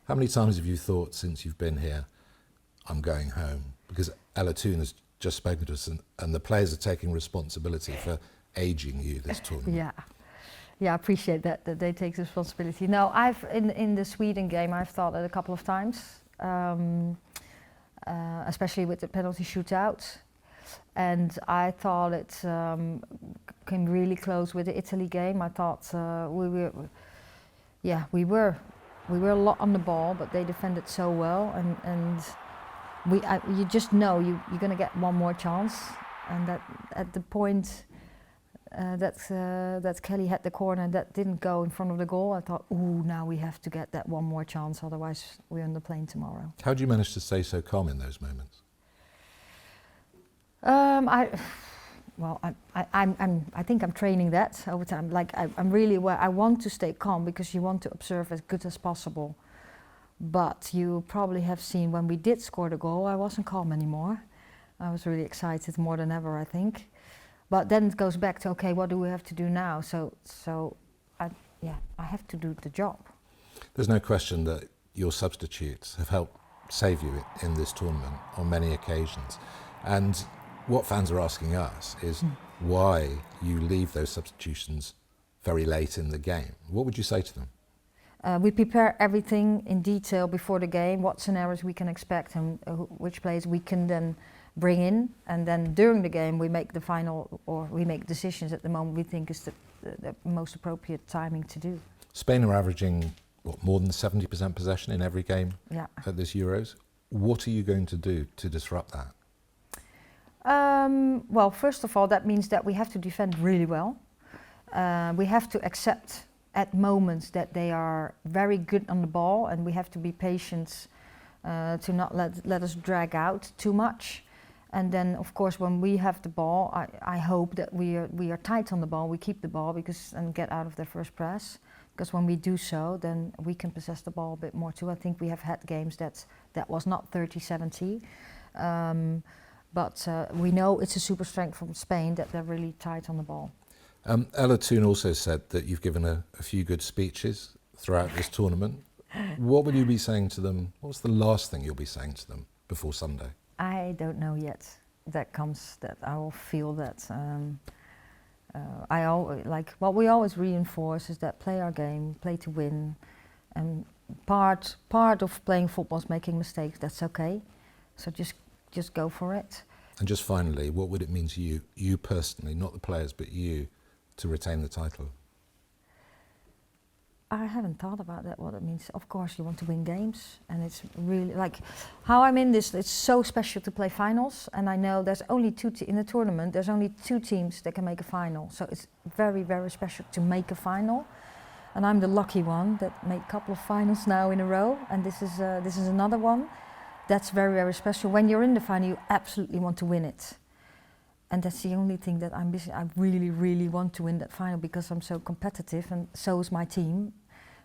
How many times have you thought since you've been here, I'm going home? Because Ella Toon has just spoken to us, and the players are taking responsibility for aging you this tournament. Yeah, I appreciate that they take responsibility. No, in the Sweden game, I've thought it a couple of times, especially with the penalty shootout. And I thought it came really close with the Italy game. I thought we were a lot on the ball, but they defended so well, and you just know you're going to get one more chance, and that at the point that Kelly had the corner that didn't go in front of the goal, I thought, ooh, now we have to get that one more chance, otherwise we're on the plane tomorrow. How do you manage to stay so calm in those moments? I think I'm training that over time. Like I'm really where I want to stay calm, because you want to observe as good as possible. But you probably have seen when we did score the goal, I wasn't calm anymore. I was really excited more than ever, I think. But then it goes back to, okay, what do we have to do now? So I have to do the job. There's no question that your substitutes have helped save you in this tournament on many occasions. And what fans are asking us is why you leave those substitutions very late in the game. What would you say to them? We prepare everything in detail before the game, what scenarios we can expect and which players we can then bring in. And then during the game we make the final, or we make decisions at the moment we think is the most appropriate timing to do. Spain are averaging, more than 70% possession in every game at this Euros. What are you going to do to disrupt that? Well, first of all, that means that we have to defend really well. We have to accept at moments that they are very good on the ball, and we have to be patient to not let us drag out too much. And then, of course, when we have the ball, I hope that we are tight on the ball, we keep the ball and get out of their first press. Because when we do so, then we can possess the ball a bit more too. I think we have had games that was not 30-70. But we know it's a super strength from Spain that they're really tight on the ball. Ella Toon also said that you've given a few good speeches throughout this tournament. What will you be saying to them? What's the last thing you'll be saying to them before Sunday? I don't know yet. That I will feel that. What we always reinforce is that play our game, play to win, and part of playing football is making mistakes. That's okay. So just go for it. And just finally, what would it mean to you personally, not the players, but you, to retain the title? I haven't thought about that, what it means. Of course, you want to win games, and it's really like how I'm in this. It's so special to play finals, and I know there's only in the tournament. There's only 2 teams that can make a final, so it's very, very special to make a final. And I'm the lucky one that made a couple of finals now in a row, and this is another one. That's very, very special. When you're in the final, you absolutely want to win it. And that's the only thing that I'm missing. I really, really want to win that final because I'm so competitive, and so is my team,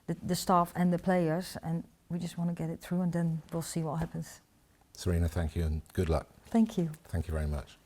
the staff and the players, and we just want to get it through, and then we'll see what happens. Sarina, thank you and good luck. Thank you. Thank you very much.